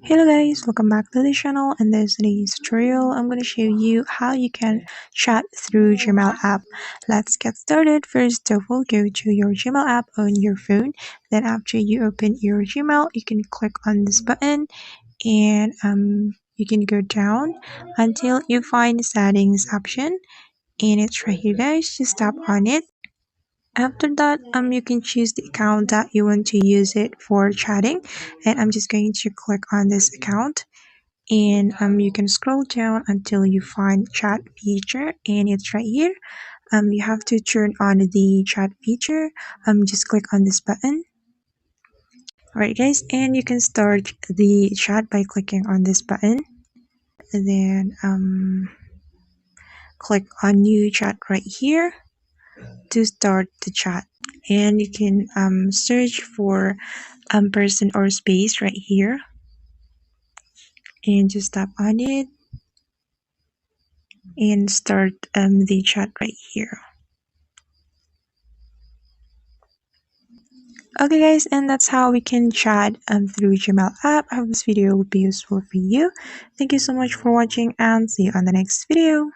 Hello guys, welcome back to the channel. In this today's tutorial, I'm going to show you how you can chat through Gmail app. Let's get started. First of all, go to your Gmail app on your phone. Then after you open your Gmail, you can click on this button and you can go down until you find the settings option. And it's right here guys, just tap on it. After that, you can choose the account that you want to use it for chatting, and I'm just going to click on this account, and you can scroll down until you find chat feature, and it's right here. You have to turn on the chat feature. Just click on this button. Alright guys, and you can start the chat by clicking on this button, and then click on new chat right here to start the chat. And you can search for person or space right here, and just tap on it and start the chat right here. Okay guys, and that's how we can chat through Gmail app. I hope this video will be useful for you. Thank you so much for watching, and see you on the next video.